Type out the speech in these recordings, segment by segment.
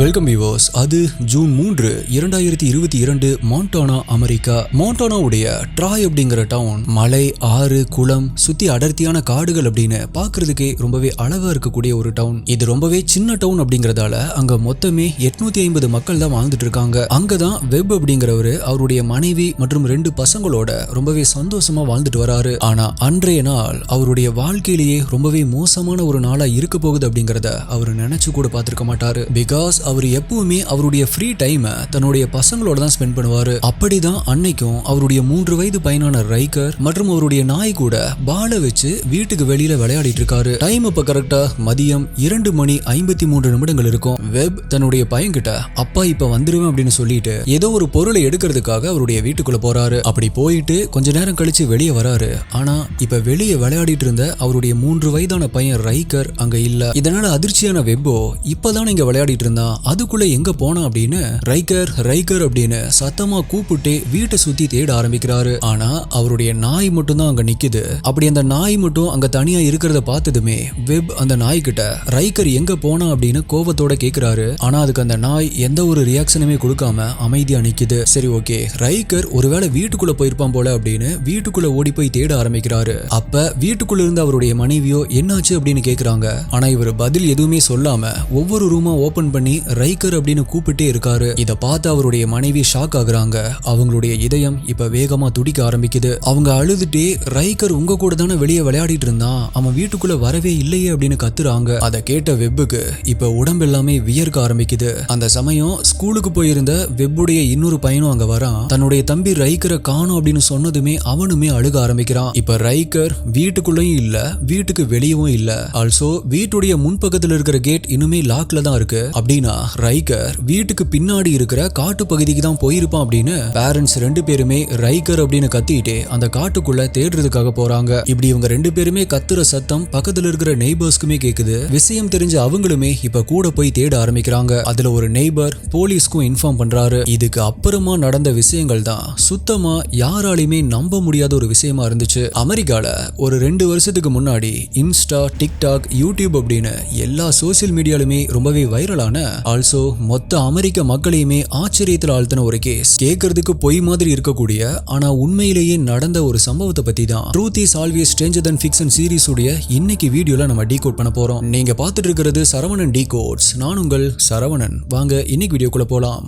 Welcome viewers. அது June 3, 2022 மான்டானா, America. மான்டானாவுடைய TRAI அப்படிங்கிற down மலை, ஆறு, குளம், சுத்தி அடர்த்தியான காடுகள் அப்படின்னு பாக்குறதுக்கே ரொம்பவே அழகா இருக்கக்கூடிய ஒரு டவுன். இது ரொம்பவே சின்ன டவுன் அப்படிங்கறதால அங்க மொத்தமே 850 மக்கள் தான் வாழ்ந்துட்டு இருக்காங்க. அங்கதான் வெப் அப்படிங்கிறவரு அவருடைய மனைவி மற்றும் 2 பசங்களோட ரொம்பவே சந்தோஷமா வாழ்ந்துட்டு வராரு. ஆனா அன்றைய நாள் அவருடைய வாழ்க்கையிலேயே ரொம்பவே மோசமான ஒரு நாளா இருக்க போகுது அப்படிங்கறத அவர் நினைச்சு கூட பார்த்திருக்க மாட்டாரு. பிகாஸ் அவர் எப்பவுமே அவருடைய ஃப்ரீ டைமை தன்னுடைய பசங்களோட தான் ஸ்பெண்ட் பண்ணுவாரு. அப்படிதான் அன்னைக்கும் அவருடைய 3 வயது பையனான ரைக்கர் மற்றும் அவருடைய நாய் கூட பாலை வச்சு வீட்டுக்கு வெளியில விளையாடிட்டு இருக்காரு. டைம் இப்ப கரெக்டா மதியம் 2:53 இருக்கும். வெப் தன்னுடைய பையன்கிட்ட அப்பா இப்ப வந்துருவேன் அப்படின்னு சொல்லிட்டு ஏதோ ஒரு பொருளை எடுக்கிறதுக்காக அவருடைய வீட்டுக்குள்ள போறாரு. அப்படி போயிட்டு கொஞ்ச நேரம் கழிச்சு வெளியே வராரு. ஆனா இப்ப வெளியே விளையாடிட்டு இருந்த அவருடைய 3 வயதான பையன் ரைக்கர் அங்க இல்ல. இதனால அதிர்ச்சியான வெப்போ இப்பதான் இங்க விளையாடிட்டு இருந்தா அதுக்குள்ள எங்க போனா அப்படின்னு ரைக்கர் ரைக்கர் அப்படின்னு சத்தமா கூப்பிட்டு வீட்டை சுத்தி தேட ஆரம்பிக்கிறாரு. ஆனா அவருடைய நாய் மட்டும் தான் அங்க நிக்குது. அப்படி அந்த நாய் மட்டும் அங்க தனியா இருக்கிறத பார்த்ததுமே வெப் அந்த நாய் கிட்ட ரைக்கர் எங்க போனா அப்படின்னு கோபத்தோட கேக்குறாரு. ஆனா அதுக்கு அந்த நாய் எந்த ஒரு ரியாக்ஷனுமே கொடுக்காம அமைதியா நிக்குது. சரி, ஓகே, ரைக்கர் ஒருவேளை வீட்டுக்குள்ள போயிருப்பான் போல அப்படின்னு வீட்டுக்குள்ள ஓடி போய் தேட ஆரம்பிக்கிறாரு. அப்ப வீட்டுக்குள்ள இருந்து அவருடைய மனைவியோ என்னாச்சு அப்படின்னு கேக்குறாங்க. ஆனா இவர் பதில் எதுவுமே சொல்லாம ஒவ்வொரு ரூமா ஓபன் பண்ணி ரைக்கர் அப்படின்னு கூப்பிட்டே இருக்காரு. இத பார்த்து அவருடைய மனைவி ஷாக் ஆகுறாங்க. அவங்களுடைய இதயம் இப்ப வேகமா துடிக்க ஆரம்பிக்குது. அவங்க அழுதுட்டே ரைக்கர் உங்க கூட தானே வெளியே விளையாடிட்டு இருந்தான், அவன் வீட்டுக்குள்ள வரவே இல்லையே அப்படின்னு கத்துறாங்க. அதை கேட்ட வெப்புக்கு இப்ப உடம்பு எல்லாமே வியர்க்க ஆரம்பிக்குது. அந்த சமயம் ஸ்கூலுக்கு போயிருந்த வெப்புடைய இன்னொரு பையனும் அங்க வரான். தன்னுடைய தம்பி ரைக்கரை காணோம் அப்படின்னு சொன்னதுமே அவனுமே அழுக ஆரம்பிக்கிறான். இப்ப ரைக்கர் வீட்டுக்குள்ளயும் இல்ல, வீட்டுக்கு வெளியவும் இல்ல. ஆல்சோ வீட்டுடைய முன்பக்கத்துல இருக்கிற கேட் இன்னுமே லாக்ல தான் இருக்கு. அப்படின்னா ரைக்கர் வீட்டுக்கு பின்னாடி இருக்கிற காட்டு பகுதிக்கு தான் போயிருப்பான் அப்படின்னு பேரண்ட்ஸ் 2 பேருமே ரைக்கர் அப்படின்னு கத்திட்டு அந்த காட்டுக்குள்ள தேடுறதுக்காக போறாங்க. இப்படி இவங்க 2 பேருமே கத்துற சத்தம் பக்கத்துல இருக்கிற நெய்பர்ஸ்க்குமே கேக்குது. விஷயம் தெரிஞ்ச அவங்களுமே இப்ப கூட போய் தேட ஆரம்பிக்கிறாங்க. அதுல ஒரு நெய்பர் போலீஸ்க்கும் இன்ஃபார்ம் பண்றாரு. இதுக்கு அப்புறமா நடந்த விஷயங்கள் தான் சுத்தமா யாராலையுமே நம்ப முடியாத ஒரு விஷயமா இருந்துச்சு. அமெரிக்கால ஒரு 2 வருஷத்துக்கு முன்னாடி இன்ஸ்டா, டிக்டாக், யூடியூப் அப்படின்னு எல்லா சோசியல் மீடியாலுமே ரொம்பவே வைரலான, ஆல்சோ மொத்த அமெரிக்க மக்களையுமே ஆச்சரியத்தில் ஆழ்த்தின ஒரு கேஸ். கேட்கறதுக்கு பொய் மாதிரி இருக்கக்கூடிய ஆனா உண்மையிலேயே நடந்த ஒரு சம்பவத்தை பத்தி தான் truth is always Stranger then fiction series உடைய இன்னைக்கு வீடியோல நம்ம டீகோட் பண்ண போறோம். நீங்க பார்த்துட்டு இருக்கிறது சரவணன் டீகோட்ஸ். நான் உங்கள் சரவணன். வாங்க இன்னைக்கு வீடியோக்குள்ள போலாம்.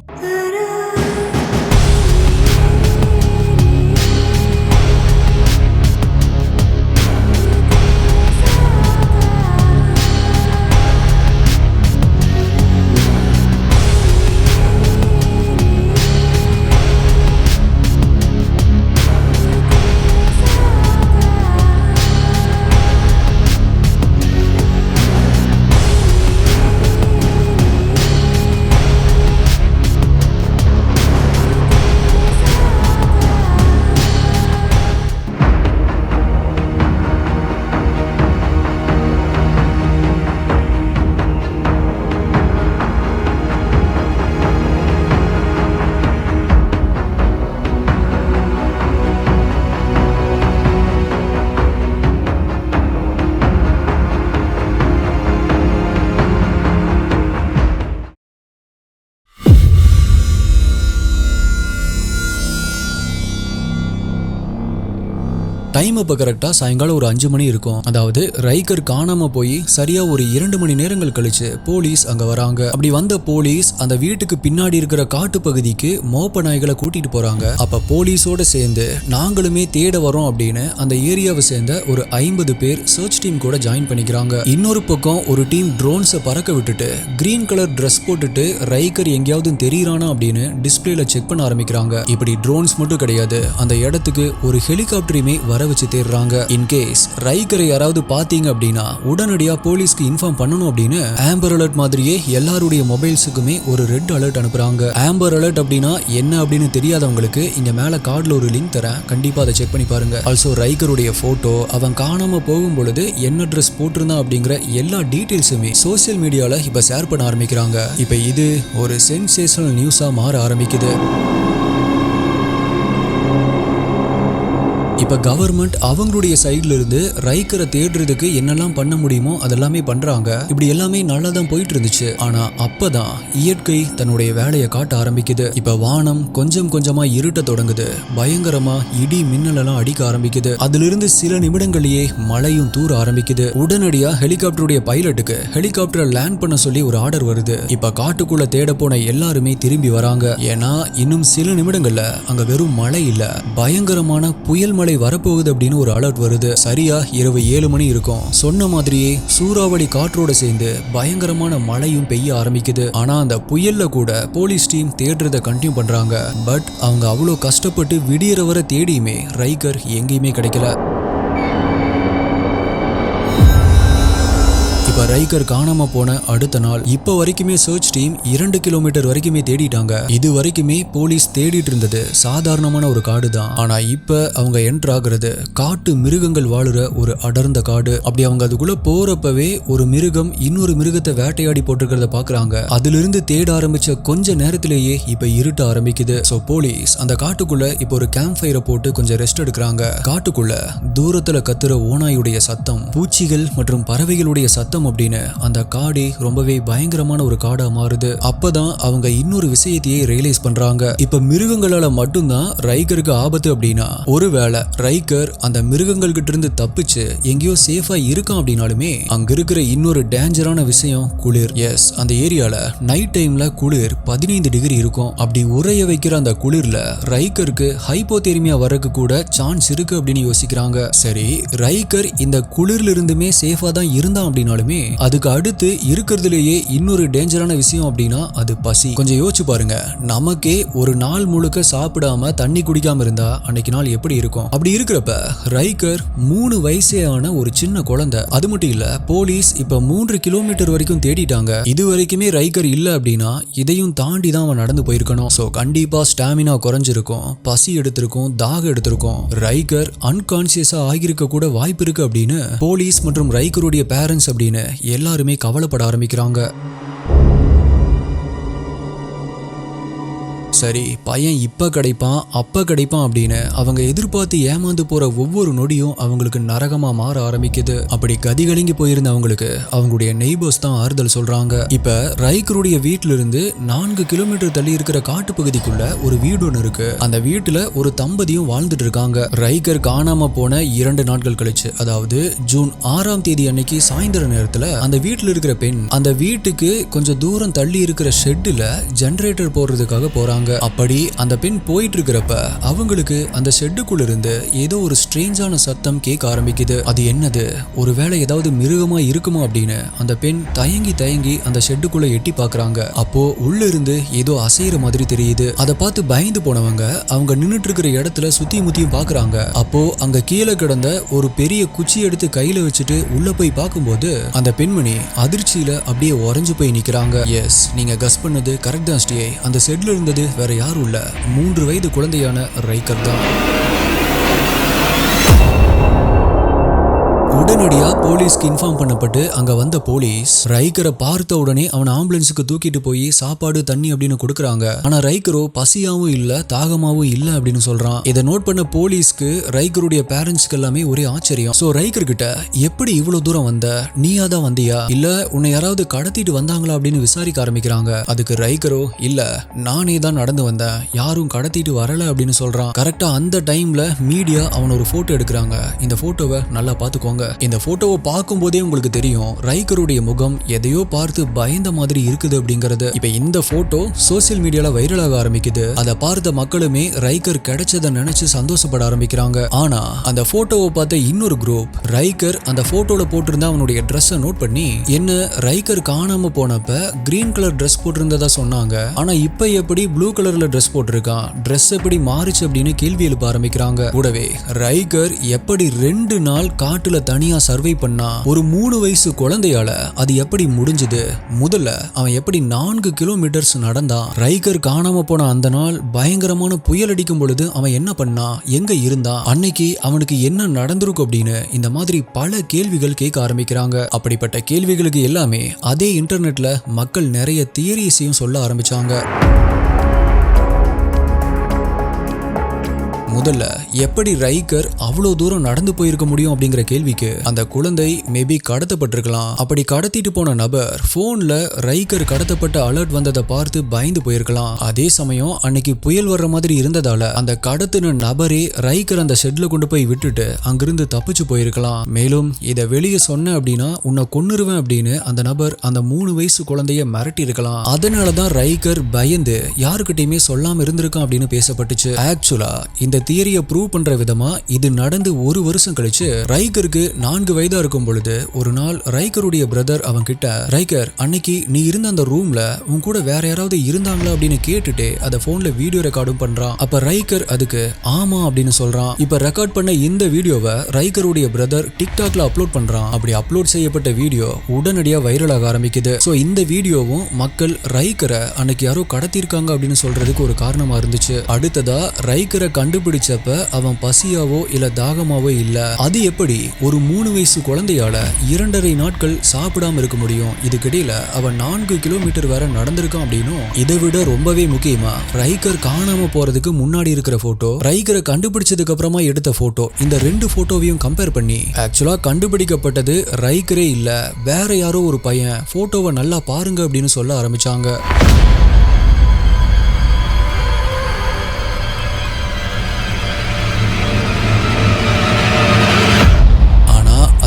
டைம் அப்ப கரெக்டா சாயங்காலம் ஒரு 5 மணி இருக்கும். அதாவது ரைக்கர் காணாம போய் சரியா ஒரு 2 மணி நேரங்கள் கழிச்சு போலீஸ் அங்க வராங்க. அப்படி வந்த போலீஸ் அந்த வீட்டுக்கு பின்னாடி இருக்கிற காட்டு பகுதிக்கு மோப்ப நாய்களை கூட்டிட்டு போறாங்க. அப்ப போலீஸோட சேர்ந்து நாங்களுமே தேட வரோம் அப்படின்னு அந்த ஏரியாவை சேர்ந்த ஒரு 50 பேர் சர்ச் டீம் கூட ஜாயின் பண்ணிக்கிறாங்க. இன்னொரு பக்கம் ஒரு டீம் ட்ரோன்ஸை பறக்க விட்டுட்டு கிரீன் கலர் ட்ரெஸ் போட்டுட்டு ரைக்கர் எங்கேயாவது தெரியறானா அப்படின்னு டிஸ்பிளேல செக் பண்ண ஆரம்பிக்கிறாங்க. இப்படி ட்ரோன்ஸ் மட்டும் கிடையாது, அந்த இடத்துக்கு ஒரு ஹெலிகாப்டரையுமே வர வச்சு தேடுறாங்க. இன்கேஸ் ரைக்கரை யாராவது பாத்தீங்க அப்படின்னா உடனடியா போலீஸ்க்கு இன்ஃபார்ம் பண்ணணும் அப்படின்னு ஆம்பர் அலர்ட் மாதிரியே எல்லாருடைய மொபைல்ஸுக்குமே ஒரு ரெட் அலர்ட் அனுப்புறாங்க. ஆம்பர் அலர்ட் அப்படின்னா என்ன அப்படின்னு தெரியாதவங்களுக்கு இங்க மேல கார்டுல ஒரு லிங்க் தரேன், கண்டிப்பா அதை செக் பண்ணி பாருங்க. ஆல்சோ ரைக்கருடைய போட்டோ, அவன் காணாம போகும் பொழுது என்ன ட்ரெஸ் போட்டிருந்தான் அப்படிங்கிற எல்லா டீடைல்ஸுமே சோசியல் மீடியால இப்ப ஷேர் பண்ண ஆரம்பிக்கிறாங்க. இப்ப இது ஒரு சென்சேஷனல் நியூஸா மாற ஆரம்பிக்குது. இப்ப கவர்மெண்ட் அவங்களுடைய சைட்ல இருந்து ரைக்கரை தேடுறதுக்கு என்னெல்லாம் பண்ண முடியுமோ அதெல்லாமே பண்றாங்க. இப்படி எல்லாமே நல்லா தான் போயிட்டு இருந்துச்சு. ஆனா அப்பதான் இயற்கை தன்னுடைய வேலையை காட்ட ஆரம்பிக்குது. இப்ப வானம் கொஞ்சம் கொஞ்சமா இருட்ட தொடங்குது. பயங்கரமா இடி மின்னல் எல்லாம் அடிக்க ஆரம்பிக்குது. அதுல இருந்து சில நிமிடங்களையே மழையும் தூர ஆரம்பிக்குது. உடனடியா ஹெலிகாப்டருடைய பைலட்டுக்கு ஹெலிகாப்டரை லேண்ட் பண்ண சொல்லி ஒரு ஆர்டர் வருது. இப்ப காட்டுக்குள்ள தேட போன எல்லாருமே திரும்பி வராங்க. ஏன்னா இன்னும் சில நிமிடங்கள்ல அங்க வெறும் மழை இல்ல, பயங்கரமான புயல் மழை வரப்போகுது அப்படின்னு ஒரு அலர்ட் வருது. சரியா இரவு 7 மணி இருக்கும். சொன்ன மாதிரியே சூறாவளி காற்றோட சேர்ந்து பயங்கரமான மழையும் பெய்ய ஆரம்பிக்குது. ஆனா அந்த புயல்ல கூட போலீஸ் டீம் தேடுறத கண்டினியூ பண்றாங்க. பட் அவங்க அவ்வளோ கஷ்டப்பட்டு விடியற வரை தேடியுமே ரைக்கர் எங்கேயுமே கிடைக்கல. இப்ப ரைக்கர் காணாம போன அடுத்த நாள் இப்ப வரைக்குமே சர்ச் டீம் 2 கிலோமீட்டர் வரைக்குமே தேடிட்டாங்க. இது வரைக்குமே போலீஸ் தேடிட்டு இருந்தது சாதாரணமான ஒரு காடு தான். ஆனா இப்ப அவங்க என்டர் ஆகுறது காட்டு மிருகங்கள் வாழுற ஒரு அடர்ந்த காடு. அப்படி அவங்க அதுக்குள்ள போறப்பவே ஒரு மிருகம் இன்னொரு மிருகத்தை வேட்டையாடி போட்டிருக்கிறத பாக்குறாங்க. அதுல இருந்து தேட ஆரம்பிச்ச கொஞ்ச நேரத்திலேயே இப்ப இருட்ட ஆரம்பிக்குது. சோ போலீஸ் அந்த காட்டுக்குள்ள இப்ப ஒரு கேம்ப் ஃபயரை போட்டு கொஞ்சம் ரெஸ்ட் எடுக்கிறாங்க. காட்டுக்குள்ள தூரத்துல கத்துற ஓநாயுடைய சத்தம், பூச்சிகள் மற்றும் பறவைகளுடைய சத்தம் அப்படின்னு அந்த காடே ரொம்பவே பயங்கரமான ஒரு காடா மாறுது. அப்பதான் அவங்க இன்னொரு விஷயத்தையே ரியலைஸ் பண்றாங்க. இப்ப மிருகங்களால மட்டும்தான் ரைக்கருக்கு ஆபத்து அப்படின்னா, ஒருவேளை ரைக்கர் அந்த மிருகங்கள் கிட்ட இருந்து தப்பிச்சு எங்கேயோ சேஃபா இருக்கான் அப்படின்னாலுமே அங்க இருக்கிற இன்னொரு டேஞ்சரான விஷயம் குளிர். எஸ், அந்த ஏரியால நைட் டைம்ல குளிர் 15 டிகிரி இருக்கும். அப்படி உறைய வைக்கிற அந்த குளிர்ல ரைக்கருக்கு ஹைப்போதெர்மியா வரக்கு கூட சான்ஸ் இருக்கு அப்படின்னு யோசிக்கிறாங்க. சரி, ரைக்கர் இந்த குளிர்ல இருந்துமே சேஃபா தான் இருந்தான் அப்படின்னாலுமே அதுக்கு அடுத்து இருக்கிறதுலேயே இன்னொரு டேஞ்சரான விஷயம் அப்படின்னா அது பசி. கொஞ்சம் யோசிச்சு பாருங்க, நமக்கே ஒரு நாள் முழுக்க சாப்பிடாம தண்ணி குடிக்காம இருந்தா அன்னைக்கு நாள் எப்படி இருக்கும்? அப்படி இருக்கிறப்ப ரைக்கர் 3 வயசே ஆன ஒரு சின்ன குழந்தை. அது மட்டும் இல்ல, போலீஸ் இப்ப 3 கிலோமீட்டர் வரைக்கும் தேடிட்டாங்க. இது வரைக்குமே ரைக்கர் இல்ல அப்படின்னா இதையும் தாண்டி தான் அவன் நடந்து போயிருக்கணும். சோ கண்டிப்பா ஸ்டாமினா குறைஞ்சிருக்கும், பசி எடுத்திருக்கும், தாகம் எடுத்திருக்கும். ரைக்கர் அன்கான்சியஸா ஆகியிருக்க கூட வாய்ப்பு இருக்கு அப்படின்னு போலீஸ் மற்றும் ரைக்கருடைய பேரண்ட்ஸ் அப்படின்னு எல்லாருமே கவலைப்பட ஆரம்பிக்கிறாங்க. சரி, பையன் இப்ப கிடைப்பான் அப்ப கிடைப்பான் அப்படின்னு அவங்க எதிர்பார்த்து ஏமாந்து போற ஒவ்வொரு நொடியும் அவங்களுக்கு நரகமா மாற ஆரம்பிக்குது. அப்படி கதிகலங்கி போயிருந்த அவங்களுக்கு அவங்களுடைய நெய்பர்ஸ் தான் ஆறுதல் சொல்றாங்க. இப்ப ரைக்கருடைய வீட்டுல இருந்து 4 கிலோமீட்டர் தள்ளி இருக்கிற காட்டு பகுதிக்குள்ள ஒரு வீடு ஒன்று இருக்கு. அந்த வீட்டுல ஒரு தம்பதியும் வாழ்ந்துட்டு இருக்காங்க. ரைக்கர் காணாம போன 2 நாட்கள் கழிச்சு, அதாவது ஜூன் 6ஆம் தேதி அன்னைக்கு சாயந்தர நேரத்துல அந்த வீட்டுல இருக்கிற பெண் அந்த வீட்டுக்கு கொஞ்சம் தூரம் தள்ளி இருக்கிற ஷெட்ல ஜெனரேட்டர் போடுறதுக்காக போறாங்க. அப்படி அந்த பெண் போயிட்டு இருக்கிறப்ப அவங்களுக்கு அந்த ஷெட்டுக்குள்ள இருந்து ஏதோ ஒரு ஸ்ட்ரேஞ்சான சத்தம் கேட்க ஆரம்பிக்குது. அது என்னது, ஒருவேளை ஏதாவது மிருகமா இருக்குமா அப்படின்னு அந்த பெண் தயங்கி அந்த ஷெட்டுக்குள்ள எட்டி பாக்குறாங்க. அப்போ உள்ள இருந்து ஏதோ அசைற மாதிரி தெரியுது. அதை பார்த்து பயந்து போனவங்க அவங்க நின்னுட்டு இருக்கிற இடத்துல சுத்தி முத்தியும் பாக்குறாங்க. அப்போ அங்க கீழே கிடந்த ஒரு பெரிய குச்சி எடுத்து கையில வச்சுட்டு உள்ள போய் பார்க்கும்போது அந்த பெண்மணி அதிர்ச்சியில அப்படியே உறைஞ்சு போய் நிக்கிறாங்க. எஸ், நீங்க கஸ் பண்ணது கரெக்ட் தான் ஸ்டே. அந்த ஷெட்ல இருந்தது வேற யாரும் இல்ல, 3 வயது குழந்தையான ரைக்கர் தான். உடனடியா போலீஸ்க்கு இன்ஃபார்ம் பண்ணப்பட்டு அங்க வந்த போலீஸ் ரைக்கரை பார்த்த உடனே அவன் ஆம்புலன்ஸுக்கு தூக்கிட்டு போய் சாப்பாடு தண்ணி அப்படின்னு கொடுக்கறாங்க. ஆனா ரைக்கரோ பசியாவும் இல்ல தாகமாவும் இல்ல அப்படின்னு சொல்றான். இதை நோட் பண்ண போலீஸ்க்கு ரைக்கருடைய பேரண்ட்ஸ்க்கு எல்லாமே ஒரே ஆச்சரியம். சோ ரைக்கர் கிட்ட எப்படி இவ்வளவு தூரம் வந்த, நீயா தான் வந்தியா இல்ல உன்னை யாராவது கடத்திட்டு வந்தாங்களா அப்படின்னு விசாரிக்க ஆரம்பிக்கிறாங்க. அதுக்கு ரைக்கரோ இல்ல, நானே தான் நடந்து வந்தேன், யாரும் கடத்திட்டு வரல அப்படின்னு சொல்றான். கரெக்டா அந்த டைம்ல மீடியா அவன் ஒரு போட்டோ எடுக்கிறாங்க. இந்த போட்டோவை நல்லா பாத்துக்கோங்க. இந்த போட்டோவை பார்க்கும் போதே உங்களுக்கு தெரியும் ரைக்கருடைய முகம் எதையோ பார்த்து பயந்த மாதிரி இருக்குது அப்படிங்கறது. இப்ப இந்த போட்டோ சோசியல் மீடியால வைரலாக ஆரம்பிக்குது. அதை பார்த்த மக்களுமே ரைக்கர் கிடைச்சதை நினைச்சு சந்தோஷப்பட ஆரம்பிக்கிறாங்க. ஆனா அந்த போட்டோவை பார்த்த இன்னொரு குரூப் ரைக்கர் அந்த போட்டோல போட்டிருந்த அவனுடைய ட்ரெஸ்ஸை நோட் பண்ணி, என்ன ரைக்கர் காணாம போனப்ப கிரீன் கலர் ட்ரெஸ் போட்டிருந்ததா சொன்னாங்க, ஆனா இப்ப எப்படி ப்ளூ கலர்ல ட்ரெஸ் போட்டிருக்கான், ட்ரெஸ் எப்படி மாறிச்சு அப்படின்னு கேள்வி எழுப்ப ஆரம்பிக்கிறாங்க. கூடவே ரைக்கர் எப்படி 2 நாள் காட்டுல தனியா சர்வை பண்ணா, ஒரு 3 வயசு குழந்தையால அது எப்படி முடிஞ்சது, முதல்ல அவன் எப்படி 4 கிலோமீட்டர்ஸ் நடந்தான், ரைக்கர் காணாம போன அந்த நாள் பயங்கரமான புயல் அடிக்கும் பொழுது அவன் என்ன பண்ணா, எங்க இருந்தான், அன்னைக்கு அவனுக்கு என்ன நடந்திருக்கும் அப்படின்னு இந்த மாதிரி பல கேள்விகள் கேட்க ஆரம்பிக்கிறாங்க. அப்படிப்பட்ட கேள்விகளுக்கு எல்லாமே அதே இன்டர்நெட்ல மக்கள் நிறைய தியரிஸையும் சொல்ல ஆரம்பிச்சாங்க. முதல்ல எப்படி ரைக்கர் அவ்வளவு தூரம் நடந்து போயிருக்க முடியும் அப்படிங்கிற கேள்விக்கு அந்த குழந்தை மேபி கடத்தப்பட்டிருக்கலாம். அப்படி கடத்திட்டு போன நபர் போன்ல ரைக்கர் கடத்தப்பட்ட அலர்ட் வந்ததை பார்த்து பயந்து போயிருக்கலாம். அதே சமயம் அன்னைக்கு புயல் வர்ற மாதிரி இருந்ததால அந்த கடத்தின நபரே ரைக்கர் அந்த ஷெட்ல கொண்டு போய் விட்டுட்டு அங்கிருந்து தப்பிச்சு போயிருக்கலாம். மேலும் இதை வெளியே சொன்ன அப்படின்னா உன்னை கொன்னுருவேன் அப்படின்னு அந்த நபர் அந்த 3 வயசு குழந்தைய மிரட்டி இருக்கலாம். அதனாலதான் ரைக்கர் பயந்து யாருக்கிட்டையுமே சொல்லாம இருந்திருக்கான் அப்படின்னு பேசப்பட்டுச்சு. ஆக்சுவலா இந்த தியரியை ப்ரூவ் பண்ற விதமா இது நடந்து 1 வருஷம் கழிச்சு ரைக்கருக்கு 4 வயதா இருக்கும் பொழுது ஒரு நாள் ரைக்கருடைய பிரதர் அவன் கிட்ட, ரைக்கர் அன்னைக்கு நீ இருந்த அந்த ரூம்ல உன் கூட வேற யாராவது இருந்தாங்களா அப்படின்னு கேட்டுட்டு அதை போன்ல வீடியோ ரெக்கார்டும் பண்றான். அப்ப ரைக்கர் அதுக்கு ஆமா அப்படின்னு சொல்றான். இப்ப ரெக்கார்ட் பண்ண இந்த வீடியோவை ரைக்கருடைய பிரதர் டிக்டாக்ல அப்லோட் பண்றான். அப்படி அப்லோட் செய்யப்பட்ட வீடியோ உடனடியா வைரல் ஆக ஆரம்பிக்குது. சோ இந்த வீடியோவும் மக்கள் ரைக்கரை அன்னைக்கு யாரோ கடத்திருக்காங்க அப்படின்னு சொல்றதுக்கு ஒரு காரணமா இருந்துச்சு. அடுத்ததா ரைக்கரை கண்டுபிடிச்சப்ப அவன் பசியாவோ இல்ல தாகமாவோ இல்ல. அது எப்படி ஒரு 3 வயசு குழந்தையால 2.5 நாட்கள் சாப்பிடாம இருக்க முடியும்? இதுக்கிடையில அவன் 4 கிலோமீட்டர் வேற நடந்திருக்கான் அப்படின்னும், இதை விட ரொம்பவே முக்கியமா ரைக்கர் காணாம போறதுக்கு முன்னாடி இருக்கிற போட்டோ, ரைக்கரை கண்டுபிடிச்சதுக்கு அப்புறமா எடுத்த போட்டோ, இந்த 2 போட்டோவையும் கம்பேர் பண்ணி ஆக்சுவலா கண்டுபிடிக்கப்பட்டது ரைக்கரே இல்ல, வேற யாரோ ஒரு பையன், போட்டோவை நல்லா பாருங்க அப்படின்னு சொல்ல ஆரம்பிச்சாங்க.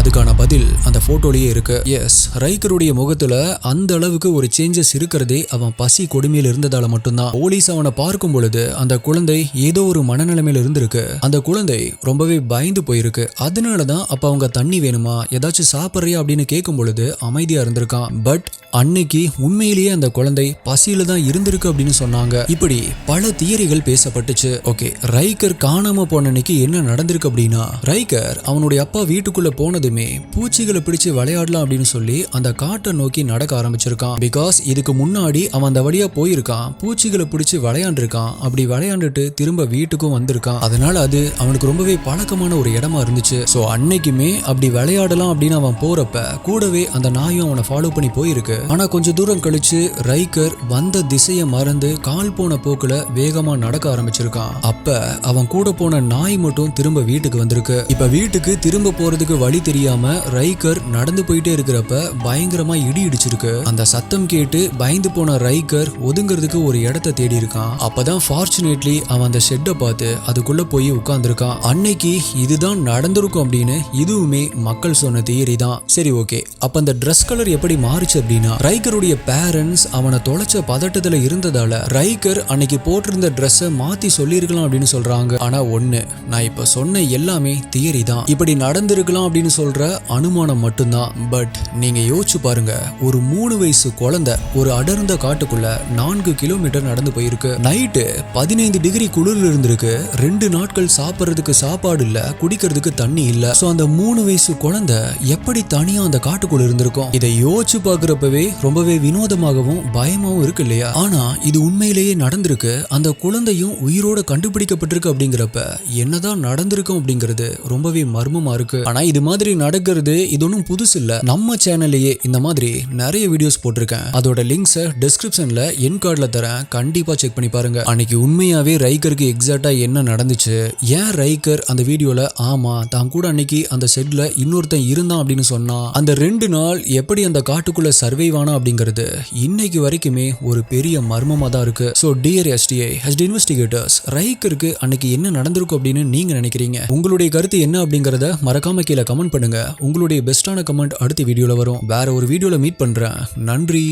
அதுக்கான பதில் அந்த போட்டோலயே இருக்கு. எஸ், ரைக்கருடைய முகத்துல அந்த அளவுக்கு ஒரு சேஞ்சஸ் இருக்கிறதே அவன் பசி கொடுமையில இருந்ததால மட்டும்தான். போலீஸ் அவனை பார்க்கும் பொழுது அந்த குழந்தை ஏதோ ஒரு மனநிலைமையில இருந்திருக்கு. அந்த குழந்தை ரொம்பவே பயந்து போயிருக்கு. அதனாலதான் அப்ப அவங்க தண்ணி வேணுமா, ஏதாச்சும் சாப்பிட்றியா அப்படின்னு கேட்கும் பொழுது அமைதியா இருந்திருக்கான். பட் அன்னைக்கு உண்மையிலேயே அந்த குழந்தை பசியில தான் இருந்திருக்கு அப்படின்னு சொன்னாங்க. இப்படி பல தியரிகள் பேசப்பட்டுச்சு. ஓகே, ரைக்கர் காணாம போன அன்னைக்கு என்ன நடந்திருக்கு அப்படின்னா, ரைக்கர் அவனுடைய அப்பா வீட்டுக்குள்ள போனதுமே பூச்சிகளை பிடிச்சு விளையாடலாம் அப்படின்னு சொல்லி அந்த காட்டை நோக்கி நடக்க ஆரம்பிச்சிருக்கான். பிகாஸ் இதுக்கு முன்னாடி அவன் அந்த வழியா போயிருக்கான், பூச்சிகளை பிடிச்சு விளையாண்டுருக்கான். அப்படி விளையாண்டுட்டு திரும்ப வீட்டுக்கும் வந்திருக்கான். அதனால அது அவனுக்கு ரொம்பவே பழக்கமான ஒரு இடமா இருந்துச்சு. சோ அன்னைக்குமே அப்படி விளையாடலாம் அப்படின்னு அவன் போறப்ப கூடவே அந்த நாயும் அவனை ஃபாலோ பண்ணி போயிருக்கு. ஆனா கொஞ்ச தூரம் கழிச்சு ரைக்கர் வந்த திசையை மறந்து கால் போன போக்குல வேகமா நடக்க ஆரம்பிச்சிருக்கான். அப்ப அவன் கூட போன நாய் மட்டும் திரும்ப வீட்டுக்கு வந்திருக்கு. இப்ப வீட்டுக்கு திரும்ப போறதுக்கு வழி தெரியாம ரைக்கர் நடந்து போயிட்டே இருக்கிறப்ப பயங்கரமா இடி இடிச்சிருக்கு. அந்த சத்தம் கேட்டு பயந்து போன ரைக்கர் ஒதுங்கிறதுக்கு ஒரு இடத்தை தேடி இருக்கான். அப்பதான் ஃபார்ச்சுனேட்லி அவன் அந்த ஷெட்டை பார்த்து அதுக்குள்ள போய் உட்கார்ந்துருக்கான். அன்னைக்கு இதுதான் நடந்திருக்கும் அப்படின்னு இதுவுமே மக்கள் சொன்ன தியரி தான். சரி, ஓகே, அப்ப அந்த ட்ரெஸ் கலர் எப்படி மாறுச்சு அப்படின்னா, ரைக்கருடைய பேரண்ட்ஸ் அவனை தொலைச்ச பதட்டத்துல இருந்ததால ரைக்கர் அன்னைக்கு போட்டிருந்த ட்ரெஸ்ஸை மாத்தி சொல்லிருக்கலாம் அப்படின்னு சொல்றாங்க. ஆனா ஒண்ணு, நான் இப்ப சொன்ன எல்லாமே தியரி தான். இப்படி நடந்திருக்கலாம் அப்படின்னு சொல்ற அனுமானம் மட்டும்தான். பட் நீங்க யோசிச்சு பாருங்க, ஒரு 3 வயசு குழந்தை ஒரு அடர்ந்த காட்டுக்குள்ள 4 கிலோமீட்டர் நடந்து போயிருக்கு. நைட்டு 15 டிகிரி குளிர்ல இருந்திருக்கு. 2 நாட்கள் சாப்பிட்றதுக்கு சாப்பாடு இல்ல, குடிக்கிறதுக்கு தண்ணி இல்ல. சோ அந்த 3 வயசு குழந்தை எப்படி தனியா அந்த காட்டுக்குள்ள இருந்திருக்கும்? இதை யோசிச்சு பாக்குறப்பவே ரொம்பவே வினோதமாகவும் பயமாவும் இருக்கு இல்லையா? ஆனா இது உண்மையிலேயே நடந்திருக்கு. அந்த குழந்தையும் உயிரோட கண்டுபிடிக்கப்பட்டிருக்கு. அப்படிங்கிறப்ப என்னதான் நடந்திருக்கும் அப்படிங்கிறது ரொம்பவே மர்மமா இருக்கு. ஆனா இது மாதிரி நடக்கிறது இது ஒன்றும் புதுசு இல்ல. நம்ம சேனல்லையே இந்த மாதிரி நிறைய வீடியோஸ் போட்டிருக்கேன். அதோட லிங்க்ஸை டிஸ்கிரிப்ஷன்ல என் கார்டுல தரேன், கண்டிப்பா செக் பண்ணி பாருங்க. அன்னைக்கு உண்மையாவே ரைக்கருக்கு எக்ஸாக்டா என்ன நடந்துச்சு, ஏன் ரைக்கர் அந்த வீடியோல ஆமா தான் கூட அன்னைக்கு அந்த செட்ல இன்னொருத்தன் இருந்தான் அப்படின்னு சொன்னா, அந்த 2 நாள் எப்படி அந்த காட்டுக்குள்ள சர்வைவ் ஆனா அப்படிங்கிறது இன்னைக்கு வரைக்குமே ஒரு பெரிய மர்மமா தான் இருக்கு. சோ டியர் STI இன்வெஸ்டிகேட்டர்ஸ், ரைக்கருக்கு அன்னைக்கு என்ன நடந்திருக்கும் அப்படின்னு நீங்க நினைக்கிறீங்க? உங்களுடைய கருத்து என்ன அப்படிங்கறத மறக்காம கீழே கமெண்ட் பண்ணுங்க. உங்களுடைய பெஸ்டான கமெண்ட் அடுத்த வீடியோல வரும். வேற ஒரு வீடியோல மீட் பண்றேன். நன்றி,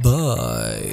பாய்.